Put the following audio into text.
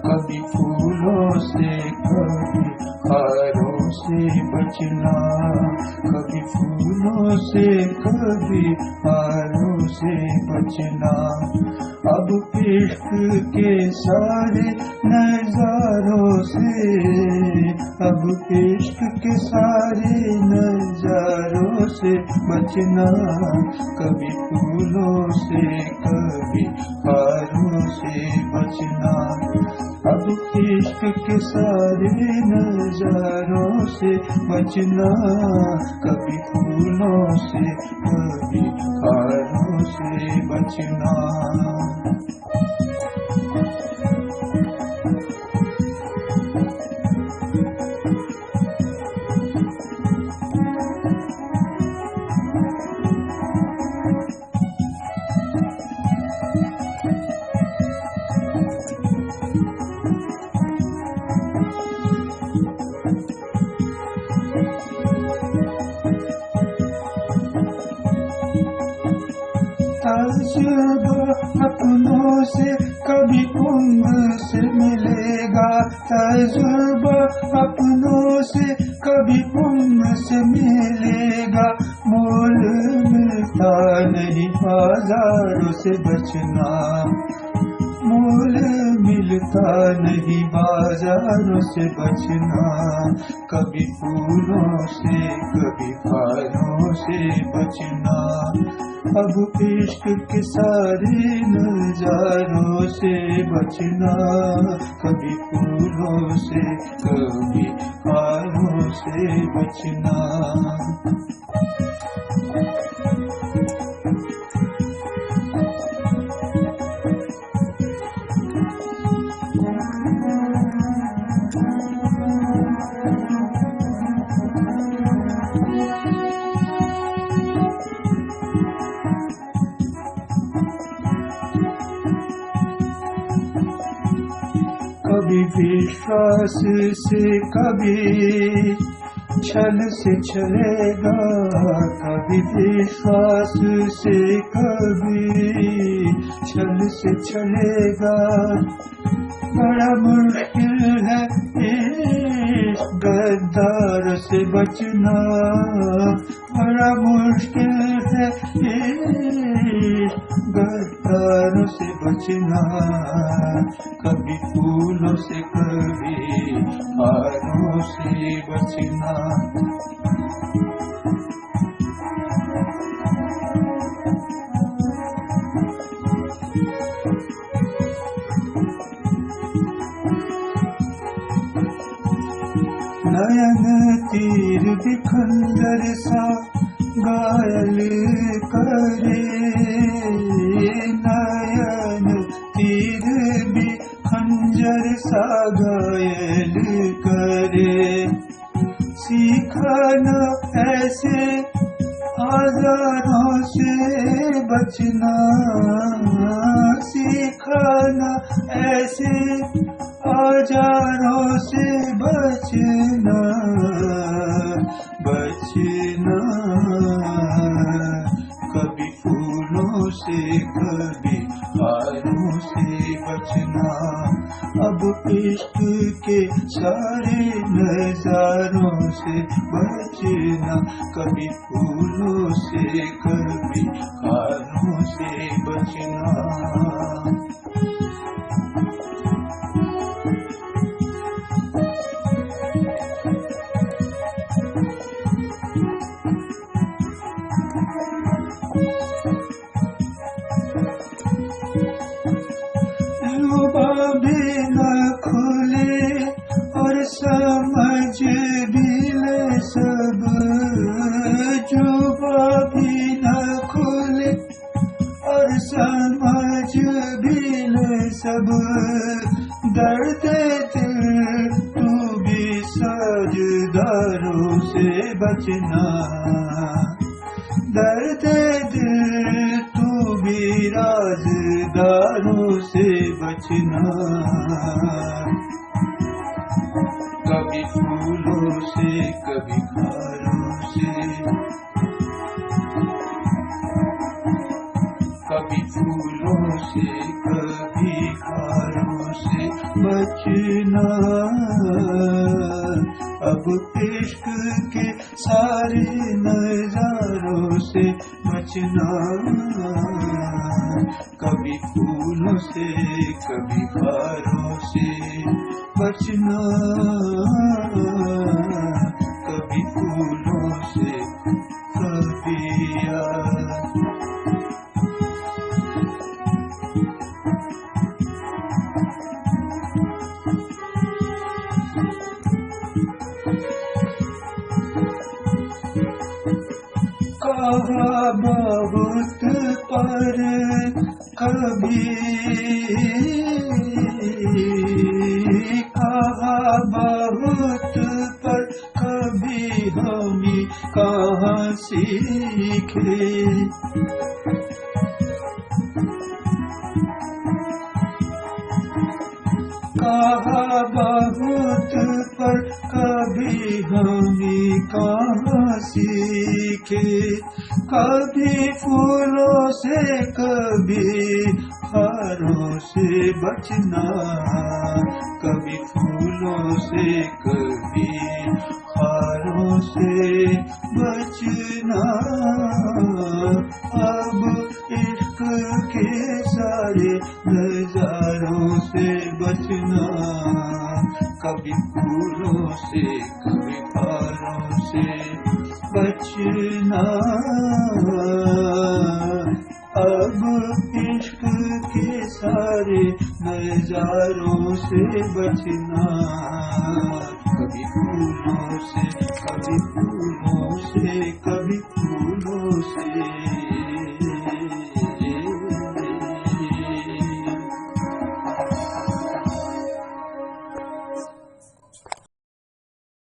कभी फूलों से कभी हारों से बचना, कभी फूलों से कभी हारों से बचना। अब इश्क के सारे नजारों से, अब इश्क के सारे नजारों से बचना। कभी फूलों से कभी हारों से बचना। अब इश्क के सारे नजारों से बचना। कभी फूलों से कभी हारों से बचना। तजुर्बा अपनों से कभी उम्र से मिलेगा, तजुर्बा अपनों से कभी उम्र से मिलेगा। मोल मिलता नहीं बाजारों से बचना, मोल मिलता नहीं बाजारों से बचना। कभी फूलों से कभी हारों से बचना। अब इश्क के सारे नजारों से बचना। कभी फूलों से कभी हारों से बचना। कभी विश्वास से कभी छल से चलेगा, कभी विश्वास से कभी छल से चलेगा। बड़ा मुश्किल है इस गद्दार से बचना, बड़ा मुश्किल है इस गद्दार से बचना। कभी फूलों से कभी हारों से बचना। नयन तीर भी खंजर सा घायल करे, नयन तीर भी खंजर सा घायल करे। सीखा न ऐसे औजारों से बचना, सीखा न ऐसे औजारों से बचना, बचना। कभी फूलों से कभी हारों से बचना। अब इश्क के सारे नजारों से बचना। कभी फूलों से कभी हारों से बचना। भी न खुले और समझ भी ले सब, जुबा भी न खुले और समझ भी ले बचना। दर्द दिल तू भी राज़दारों से बचना। कभी फूलों से कभी खारों से, कभी फूलों से कभी खारों से बचना। अब इश्क के सारे नजारों से बचना। कभी फूलों से कभी खारों से बचना। कभी फूलों से कभी यार। कहा बहुत पर कभी, कहा बहुत पर कभी हमें कहाँ सीखे। कहा बहुत पर कभी हमें कहाँ सीखे। कभी फूलों से कभी हारों से बचना। कभी फूलों से कभी हारों से बचना। अब इश्क के सारे नजारों से बचना। कभी फूलों से कभी हारों से बचना। अब इश्क के सारे नजारों से बचना। कभी फूलों से कभी फूलों से